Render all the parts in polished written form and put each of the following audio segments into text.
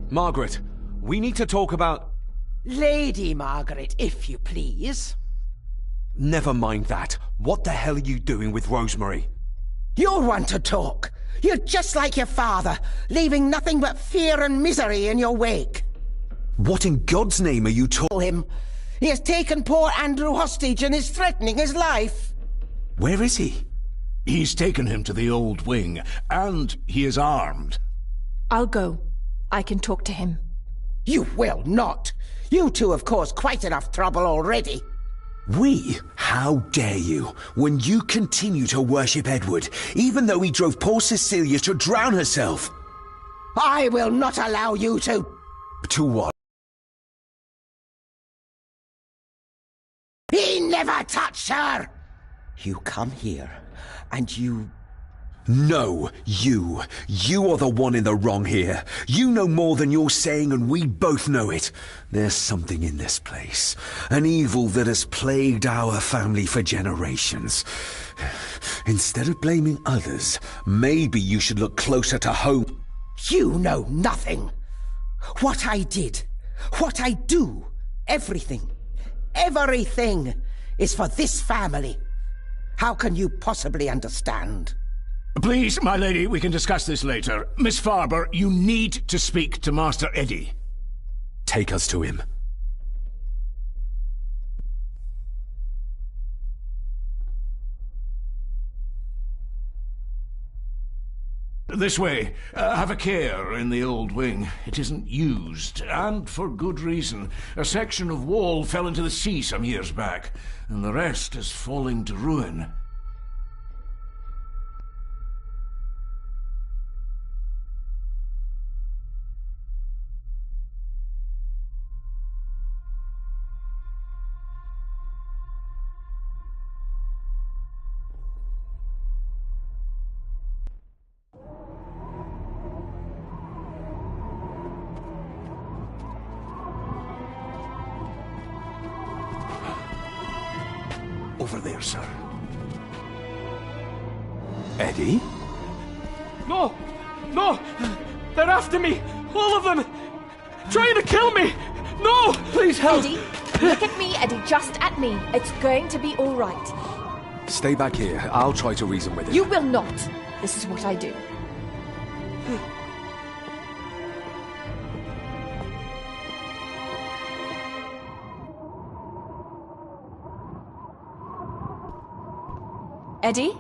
Margaret, we need to talk about... Lady Margaret, if you please. Never mind that. What the hell are you doing with Rosemary? You want to talk. You're just like your father, leaving nothing but fear and misery in your wake. What in God's name are you Tell him. He has taken poor Andrew hostage and is threatening his life. Where is he? He's taken him to the old wing, and he is armed. I'll go. I can talk to him. You will not. You two have caused quite enough trouble already. We? How dare you, when you continue to worship Edward, even though he drove poor Cecilia to drown herself? I will not allow you to... To what? He never touched her! You come here, and you... No, you. You are the one in the wrong here. You know more than you're saying, and we both know it. There's something in this place. An evil that has plagued our family for generations. Instead of blaming others, maybe you should look closer to home. You know nothing. What I did, what I do, everything is for this family. How can you possibly understand? Please, my lady, we can discuss this later. Miss Farber, you need to speak to Master Eddie. Take us to him. This way. Have a care in the old wing. It isn't used, and for good reason. A section of wall fell into the sea some years back, and the rest is falling to ruin. Over there, sir. Eddie? No! No! They're after me! All of them! Trying to kill me! No! Please help! Eddie, look at me, Eddie, just at me. It's going to be all right. Stay back here. I'll try to reason with him. You will not. This is what I do. Eddie?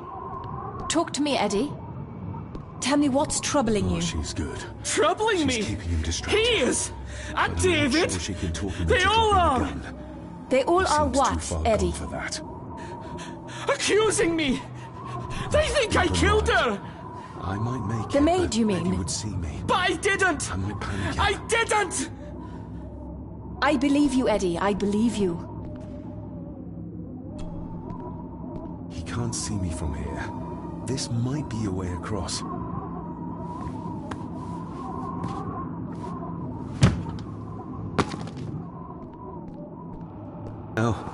Talk to me, Eddie. Tell me what's troubling you. She's good. Troubling me? She's keeping him distracted. He is! And David! Sure she can talk him They into all dropping are! the gun. They all are Seems what, too far Eddie? gone for that. Accusing me! They think I killed her! I might make The it, maid, but you mean? Eddie would see me. But I didn't! I might panic. I didn't! I believe you, Eddie. I believe you. He can't see me from here. This might be a way across. Oh.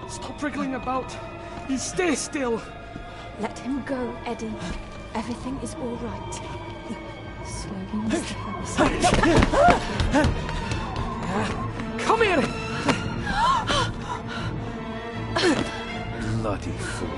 Stop wriggling about. You stay still. Let him go, Eddie. Everything is all right. Slowly, Mr. Harrison. Come here! Bloody fool.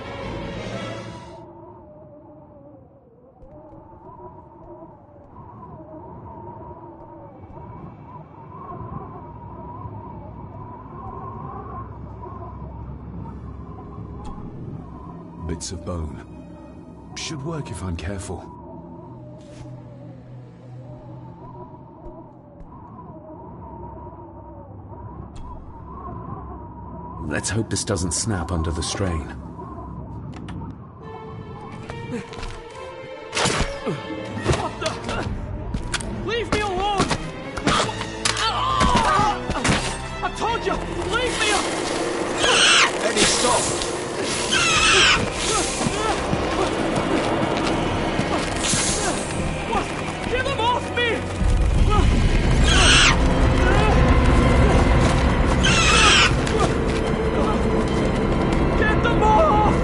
bits of bone. Should work if I'm careful. Let's hope this doesn't snap under the strain. What the? Leave me alone! I told you, leave me alone! Eddie, stop! Get them off me! Get them off!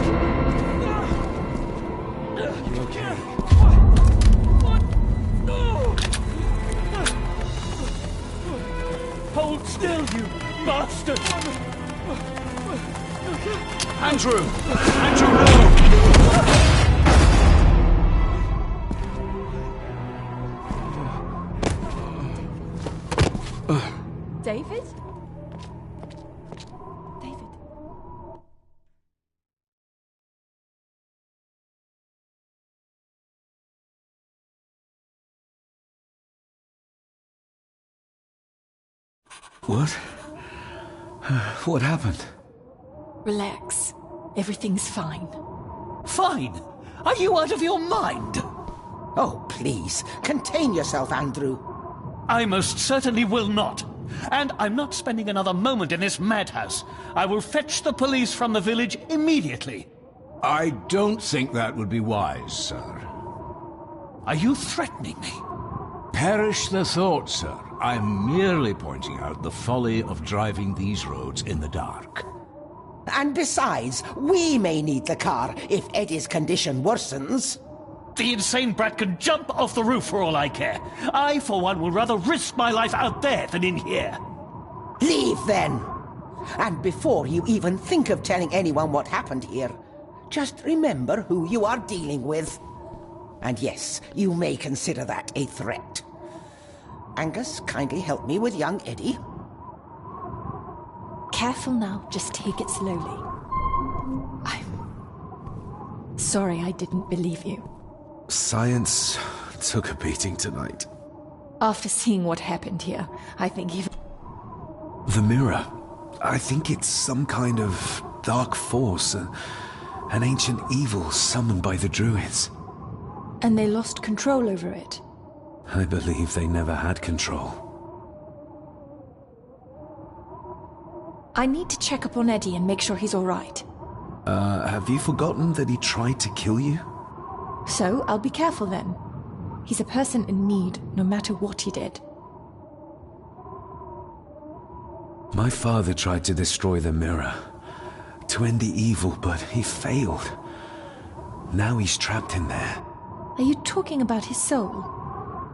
You okay? What? No! Hold still, you bastard! Andrew! Andrew, no! David? David? What? What happened? Relax. Everything's fine. Fine? Are you out of your mind? Oh, please, contain yourself, Andrew. I most certainly will not. And I'm not spending another moment in this madhouse. I will fetch the police from the village immediately. I don't think that would be wise, sir. Are you threatening me? Perish the thought, sir. I'm merely pointing out the folly of driving these roads in the dark. And besides, we may need the car if Eddie's condition worsens. The insane brat can jump off the roof for all I care. I, for one, will rather risk my life out there than in here. Leave then. And before you even think of telling anyone what happened here, just remember who you are dealing with. And yes, you may consider that a threat. Angus, kindly help me with young Eddie. Careful now, just take it slowly. I'm sorry I didn't believe you. Science took a beating tonight. After seeing what happened here, I think even... The mirror. I think it's some kind of dark force, an ancient evil summoned by the druids. And they lost control over it. I believe they never had control. I need to check up on Eddie and make sure he's all right. Have you forgotten that he tried to kill you? So, I'll be careful then. He's a person in need, no matter what he did. My father tried to destroy the mirror, to end the evil, but he failed. Now he's trapped in there. Are you talking about his soul?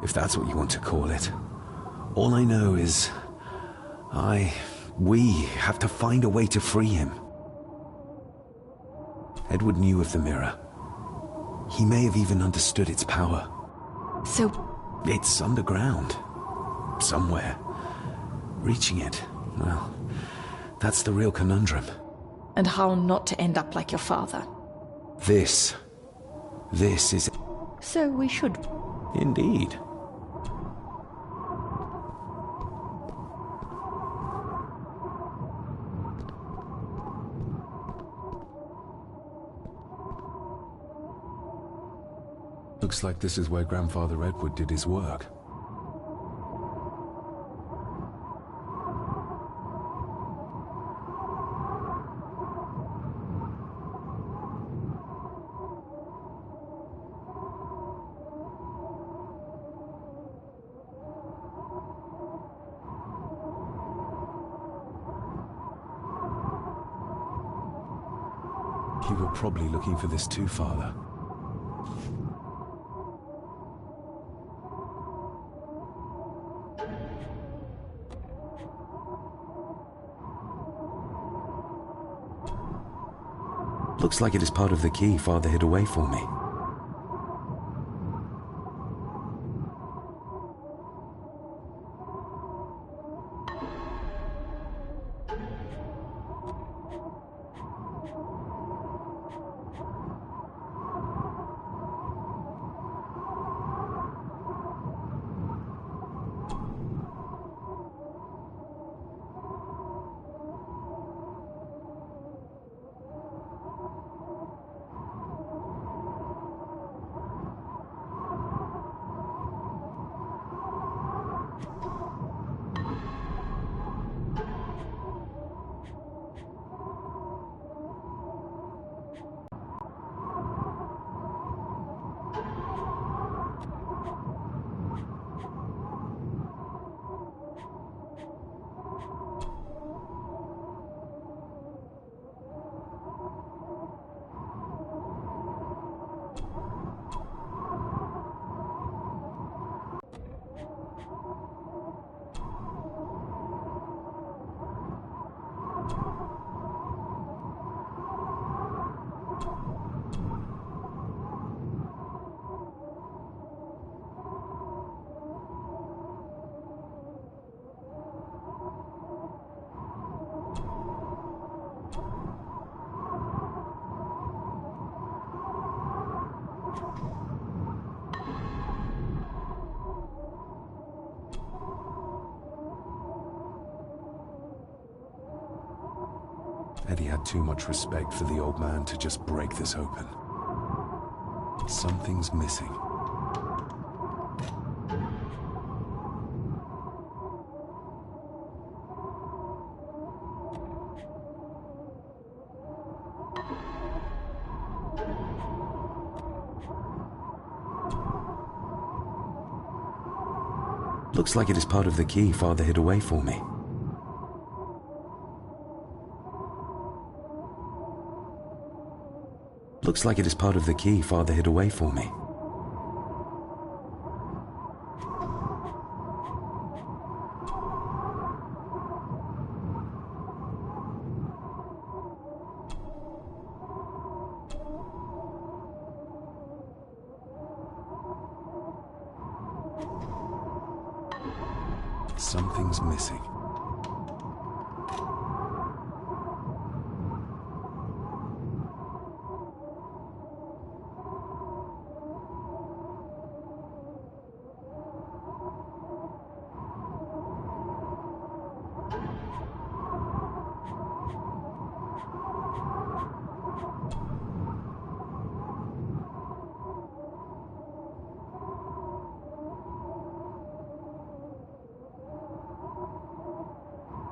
If that's what you want to call it. All I know is... we have to find a way to free him. Edward knew of the mirror. He may have even understood its power. So... It's underground. Somewhere. Reaching it, well, that's the real conundrum. And how not to end up like your father. This is... So we should... Indeed. Looks like this is where Grandfather Edward did his work. You were probably looking for this too, Father. Looks like it is part of the key Father hid away for me. Eddie had too much respect for the old man to just break this open. Something's missing. Looks like it is part of the key Father hid away for me. Looks like it is part of the key Father hid away for me. Something's missing.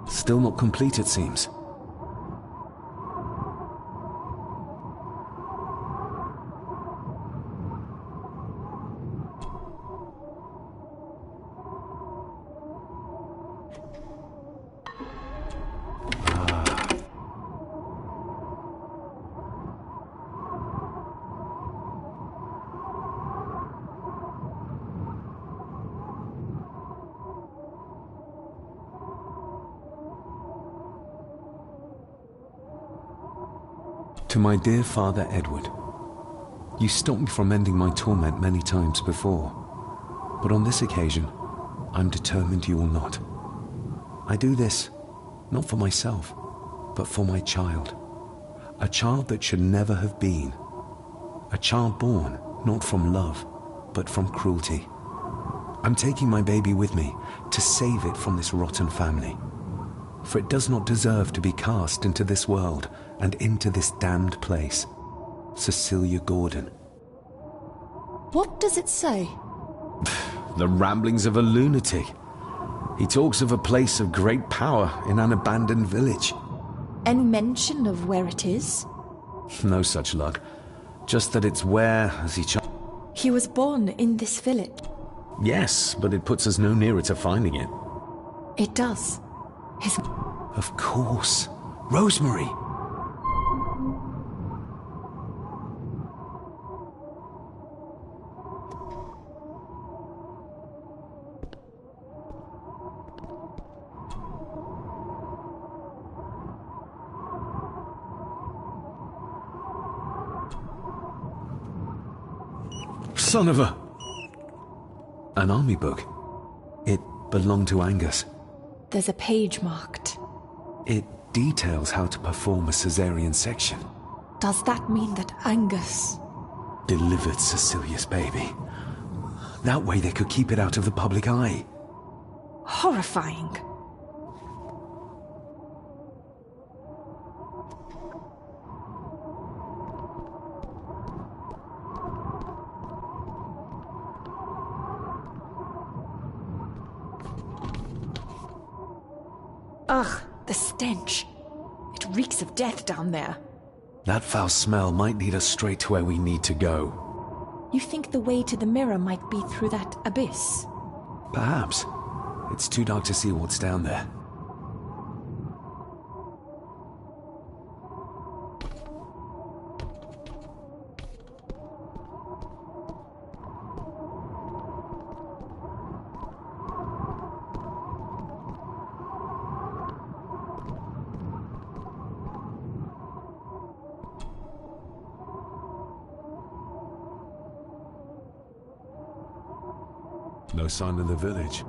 Still not complete, it seems. To my dear Father Edward, you stopped me from ending my torment many times before, but on this occasion, I'm determined you will not. I do this, not for myself, but for my child. A child that should never have been. A child born, not from love, but from cruelty. I'm taking my baby with me to save it from this rotten family. For it does not deserve to be cast into this world and into this damned place. Cecilia Gordon. What does it say? The ramblings of a lunatic. He talks of a place of great power in an abandoned village. Any mention of where it is? No such luck. Just that it's where, as He was born in this village. Yes, but it puts us no nearer to finding it. It does. His... Of course. Rosemary! Son of a... An army book. It belonged to Angus. There's a page marked. It details how to perform a cesarean section. Does that mean that Angus... delivered Cecilia's baby? That way they could keep it out of the public eye. Horrifying. Ugh, the stench. It reeks of death down there. That foul smell might lead us straight to where we need to go. You think the way to the mirror might be through that abyss? Perhaps. It's too dark to see what's down there. No sign of the village.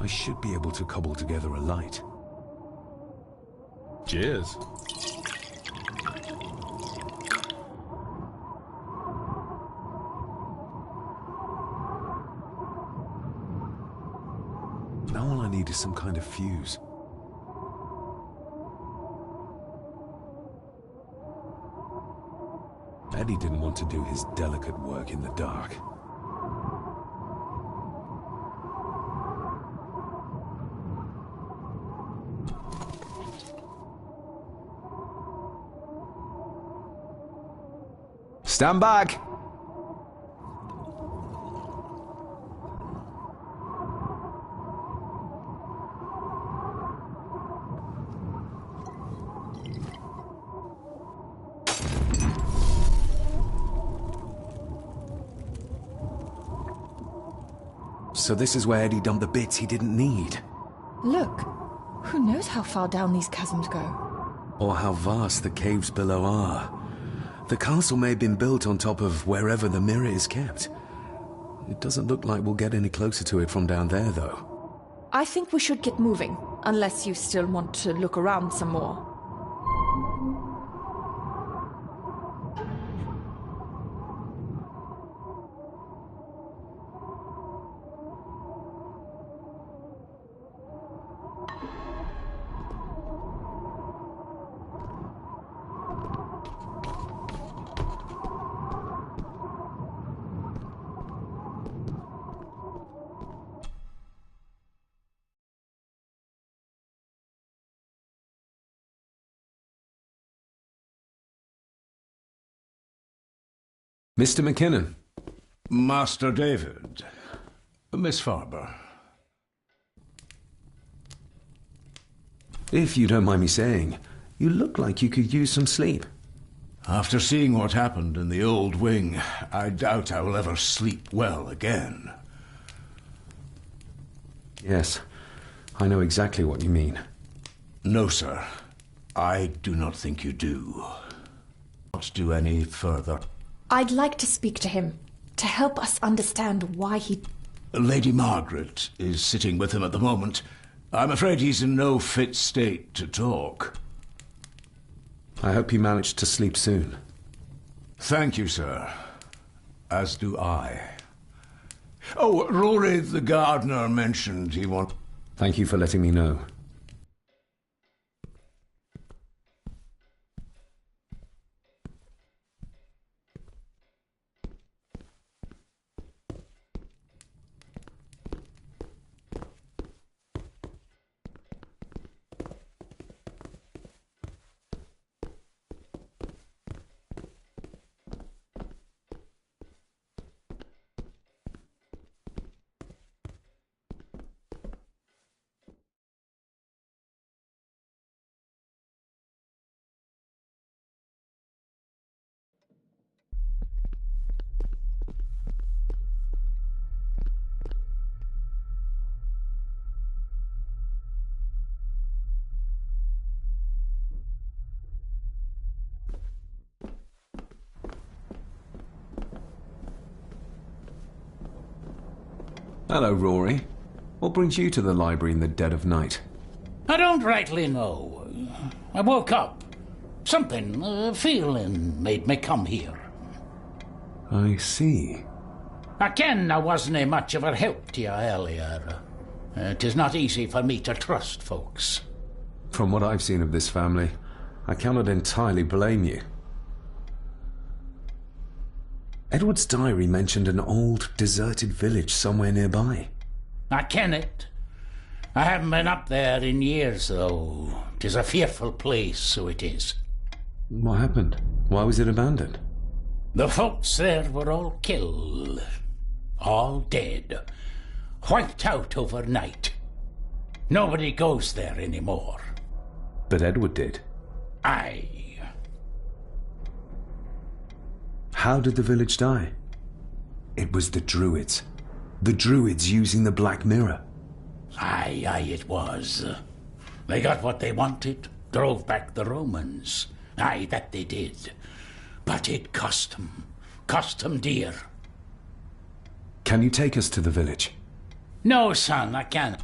I should be able to cobble together a light. Cheers. needed some kind of fuse. Eddie didn't want to do his delicate work in the dark. Stand back! So this is where Eddie dumped the bits he didn't need. Look, who knows how far down these chasms go? Or how vast the caves below are. The castle may have been built on top of wherever the mirror is kept. It doesn't look like we'll get any closer to it from down there, though. I think we should get moving, unless you still want to look around some more. Mr. McKinnon. Master David. Miss Farber. If you don't mind me saying, you look like you could use some sleep. After seeing what happened in the old wing, I doubt I will ever sleep well again. Yes, I know exactly what you mean. No, sir. I do not think you do. Not do any further. I'd like to speak to him, to help us understand why he... Lady Margaret is sitting with him at the moment. I'm afraid he's in no fit state to talk. I hope you managed to sleep soon. Thank you, sir. As do I. Oh, Rory the gardener mentioned he want... Thank you for letting me know. Hello, Rory. What brings you to the library in the dead of night? I don't rightly know. I woke up. Something, feeling, made me come here. I see. I ken I wasn't much of a help to you earlier. It is not easy for me to trust folks. From what I've seen of this family, I cannot entirely blame you. Edward's diary mentioned an old, deserted village somewhere nearby. I ken it. I haven't been up there in years, though. 'Tis a fearful place, so it is. What happened? Why was it abandoned? The folks there were all killed. All dead. Wiped out overnight. Nobody goes there anymore. But Edward did. Aye. How did the village die? It was the Druids. The Druids using the Black Mirror. Aye, it was. They got what they wanted, drove back the Romans. Aye, that they did. But it cost them dear. Can you take us to the village? No, son, I can't.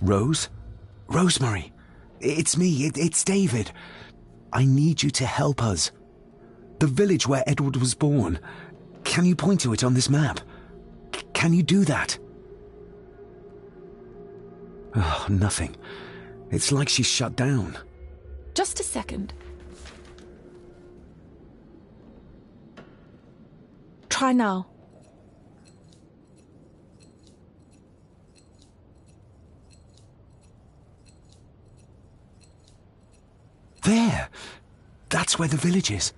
Rose? Rosemary! It's me, it's David. I need you to help us. The village where Edward was born. Can you point to it on this map? Can you do that? Oh, nothing. It's like she's shut down. Just a second. Try now. There! That's where the village is.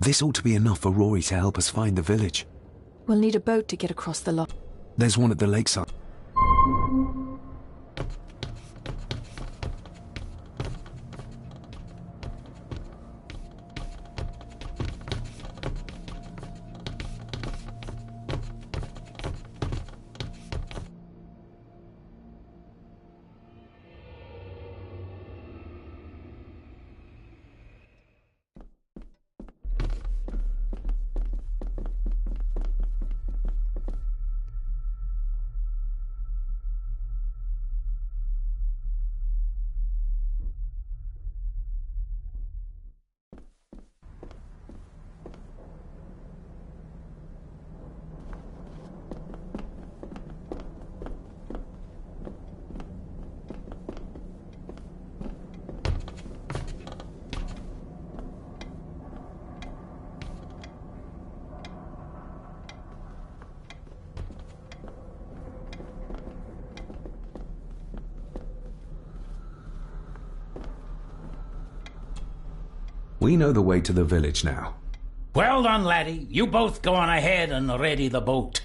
This ought to be enough for Rory to help us find the village. We'll need a boat to get across the loch. There's one at the lakeside. We know the way to the village now. Well done, laddie. You both go on ahead and ready the boat.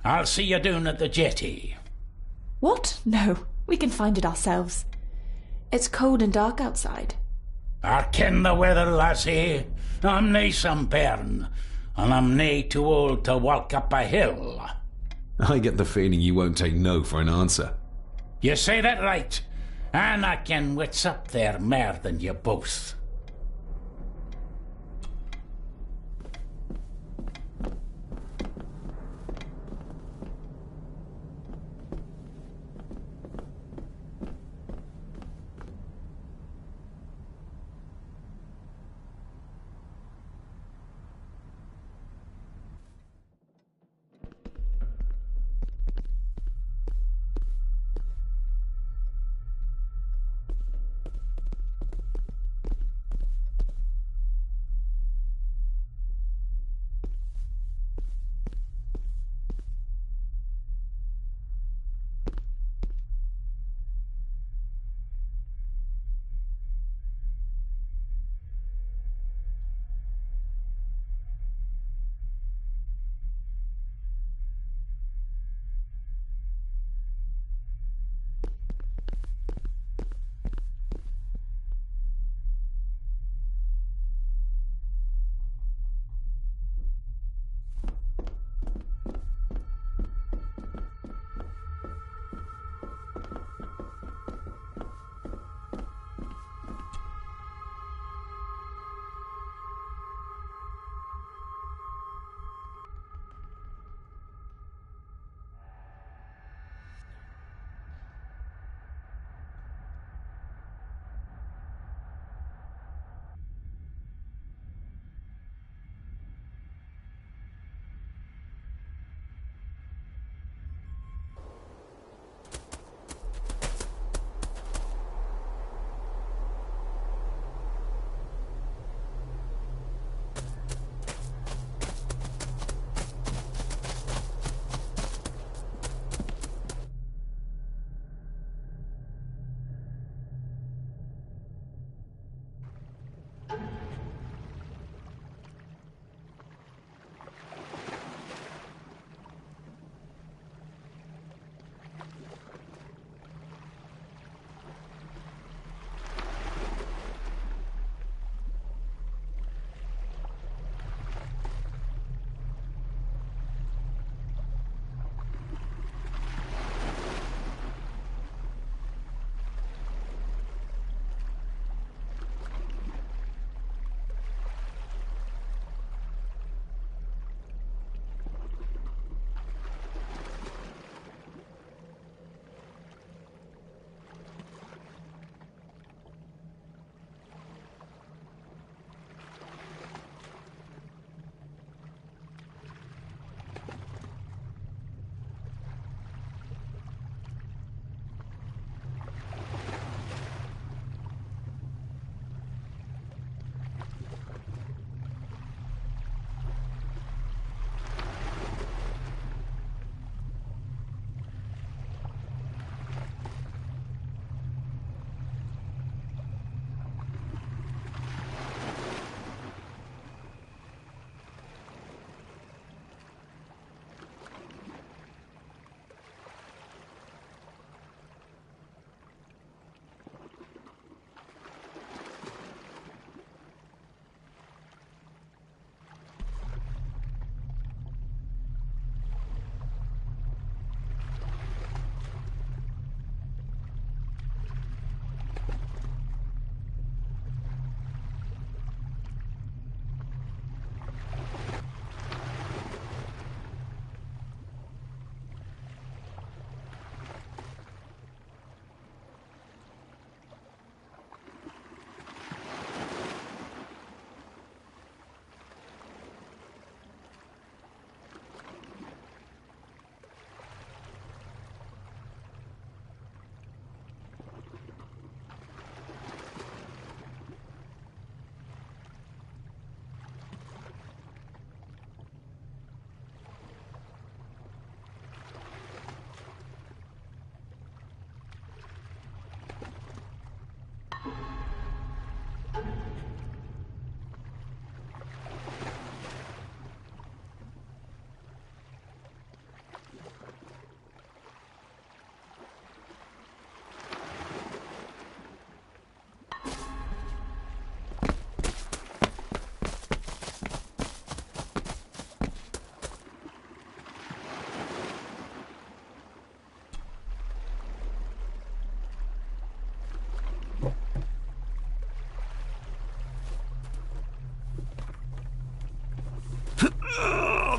I'll see you down at the jetty. What? No, we can find it ourselves. It's cold and dark outside. I ken the weather, lassie. I'm nae some bairn, and I'm nae too old to walk up a hill. I get the feeling you won't take no for an answer. You say that right, and I ken what's up there mair than you both.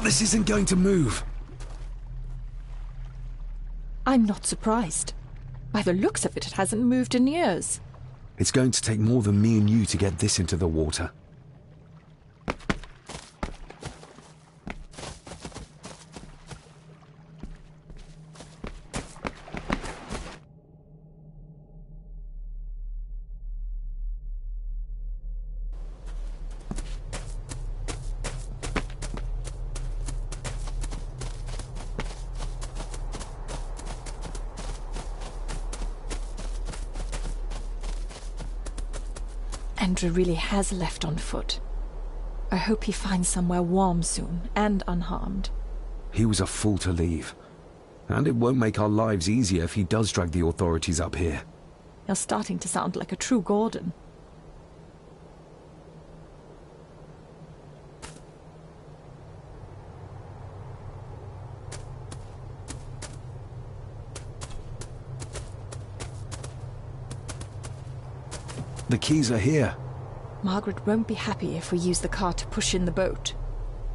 This isn't going to move. I'm not surprised. By the looks of it, it hasn't moved in years. It's going to take more than me and you to get this into the water. Andrew really has left on foot. I hope he finds somewhere warm soon, and unharmed. He was a fool to leave. And it won't make our lives easier if he does drag the authorities up here. You're starting to sound like a true Gordon. The keys are here. Margaret won't be happy if we use the car to push in the boat.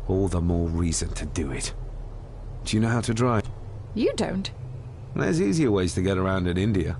All the more reason to do it. Do you know how to drive? You don't. There's easier ways to get around in India.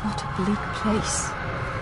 What a bleak place.